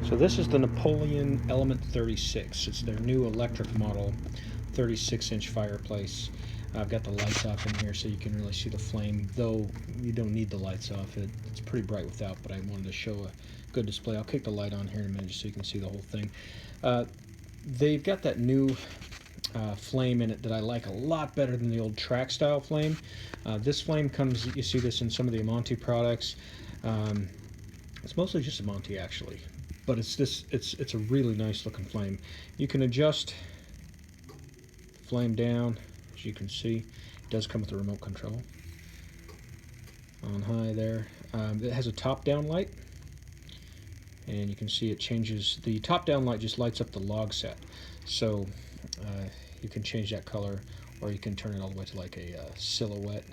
So this is the Napoleon Element 36. It's their new electric model 36-inch fireplace. I've got the lights off in here so you can really see the flame, though you don't need the lights off. It's pretty bright without, but I wanted to show a good display. I'll kick the light on here in a minute just so you can see the whole thing. They've got that new flame in it that I like a lot better than the old track style flame. This flame comes, you see this in some of the Amante products. It's mostly just Amante actually, but it's a really nice looking flame. You can adjust flame down, as you can see. It does come with a remote control. On high there. It has a top down light, and you can see it changes. The top down light just lights up the log set, so you can change that color, or you can turn it all the way to like a silhouette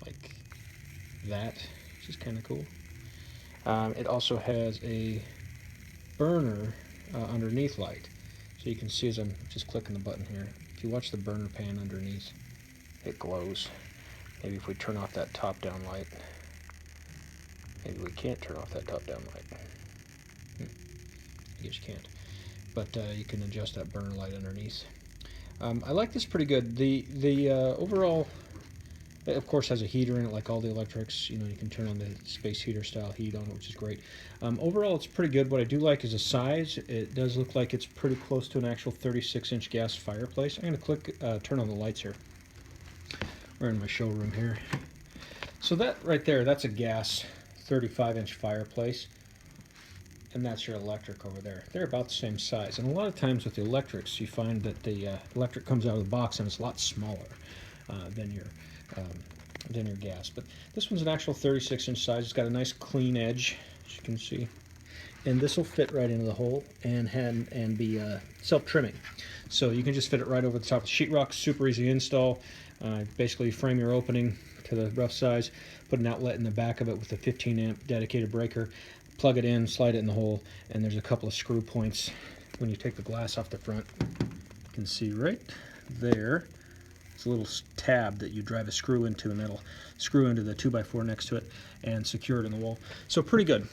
like that, which is kind of cool. It also has a burner underneath light, so you can see as I'm just clicking the button here, if you watch the burner pan underneath, it glows. Maybe if we turn off that top down light, maybe we can't turn off that top down light. I guess you can't, but you can adjust that burner light underneath. I like this pretty good. The overall, it of course has a heater in it like all the electrics. You know, you can turn on the space heater style heat on it, which is great. Overall it's pretty good. What I do like is the size. It does look like it's pretty close to an actual 36-inch gas fireplace. I'm going to turn on the lights here. We're in my showroom here. So that right there, that's a gas 35-inch fireplace, and that's your electric over there. They're about the same size, and a lot of times with the electrics you find that the electric comes out of the box and it's a lot smaller than your gas. But this one's an actual 36-inch size. It's got a nice clean edge, as you can see, and this will fit right into the hole and be self-trimming. So you can just fit it right over the top of the sheetrock. Super easy to install. Basically frame your opening to the rough size, put an outlet in the back of it with a 15-amp dedicated breaker, plug it in, slide it in the hole, and there's a couple of screw points. When you take the glass off the front, you can see right there, it's a little tab that you drive a screw into, and that'll screw into the 2x4 next to it and secure it in the wall. So pretty good.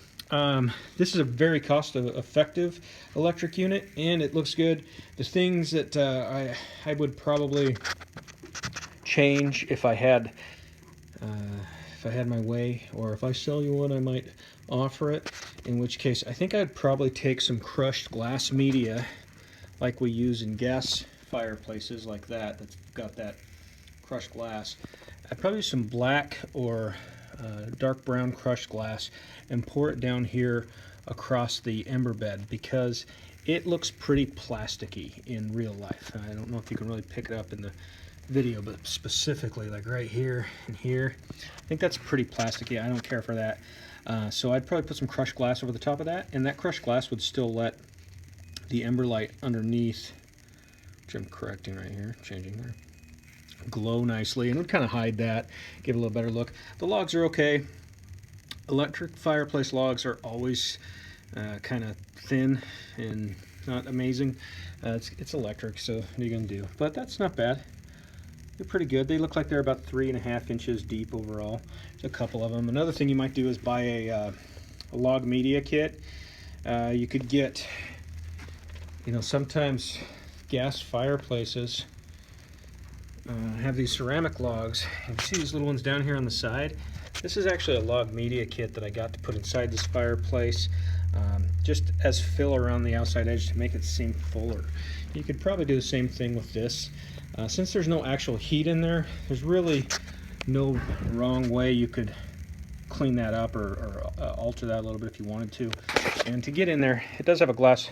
This is a very cost-effective electric unit, and it looks good. The things that I would probably change if I had my way, or if I sell you one, I might offer it. In which case, I think I'd probably take some crushed glass media, like we use in gas fireplaces, like that. That's got that crushed glass. I'd probably use some black or dark brown crushed glass and pour it down here across the ember bed, because it looks pretty plasticky in real life. I don't know if you can really pick it up in the video, but specifically like right here and here, I think that's pretty plasticky. I don't care for that. So I'd probably put some crushed glass over the top of that, and that crushed glass would still let the ember light underneath, which I'm correcting right here, changing there, glow nicely, and would kind of hide that, give it a little better look. The logs are okay. Electric fireplace logs are always kind of thin and not amazing. It's electric, so what are you gonna do? But that's not bad. They're pretty good. They look like they're about 3.5 inches deep overall. There's a couple of them. Another thing you might do is buy a log media kit. You could get, you know, sometimes gas fireplaces have these ceramic logs. You see these little ones down here on the side? This is actually a log media kit that I got to put inside this fireplace, just as fill around the outside edge to make it seem fuller. You could probably do the same thing with this. Since there's no actual heat in there, there's really no wrong way you could clean that up or alter that a little bit if you wanted to. And to get in there, it does have a glass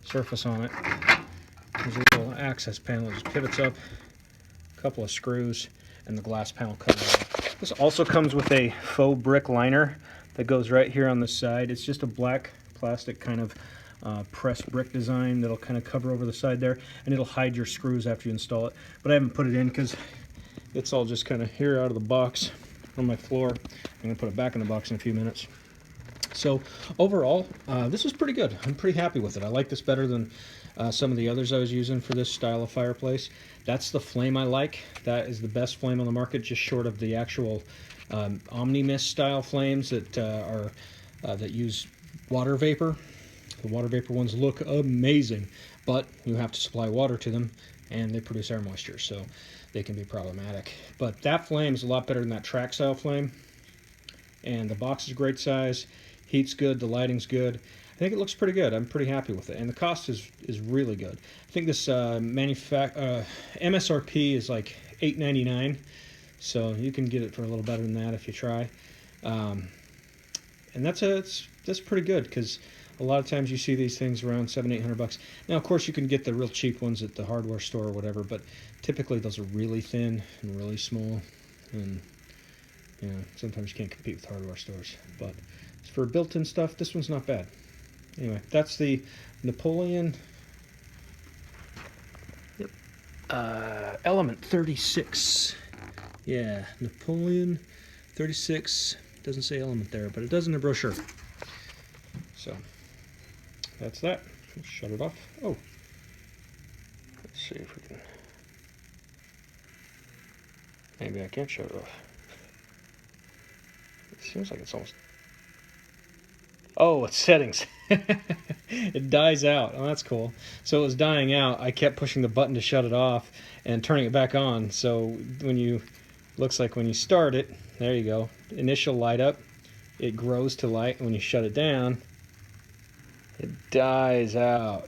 surface on it. There's a little access panel that just pivots up, a couple of screws, and the glass panel comes out. This also comes with a faux brick liner that goes right here on the side. It's just a black plastic kind of pressed brick design that'll kind of cover over the side there, and it'll hide your screws after you install it. But I haven't put it in because it's all just kind of here out of the box on my floor. I'm going to put it back in the box in a few minutes. So overall, this is pretty good. I'm pretty happy with it. I like this better than some of the others I was using for this style of fireplace. That's the flame I like. That is the best flame on the market, just short of the actual Omni-Mist style flames that use water vapor. The water vapor ones look amazing, but you have to supply water to them, and they produce air moisture, so they can be problematic. But that flame is a lot better than that track style flame, and the box is a great size, heat's good, the lighting's good. I think it looks pretty good. I'm pretty happy with it, and the cost is really good. I think this MSRP is like $8.99, so you can get it for a little better than that if you try. And that's pretty good, because a lot of times you see these things around $700-800. Now, of course, you can get the real cheap ones at the hardware store or whatever, but typically those are really thin and really small, and sometimes you can't compete with hardware stores. But for built-in stuff, this one's not bad. Anyway, that's the Napoleon Element 36. Yeah, Napoleon 36. Doesn't say element there, but it does in the brochure. So that's that. Let's shut it off. Oh, let's see if we can. Maybe I can't shut it off. It seems like it's almost. Oh, it's settings. It dies out. Oh, that's cool. So it was dying out. I kept pushing the button to shut it off and turning it back on. So when you, looks like when you start it, there you go. Initial light up. It grows to light. When you shut it down, it dies out.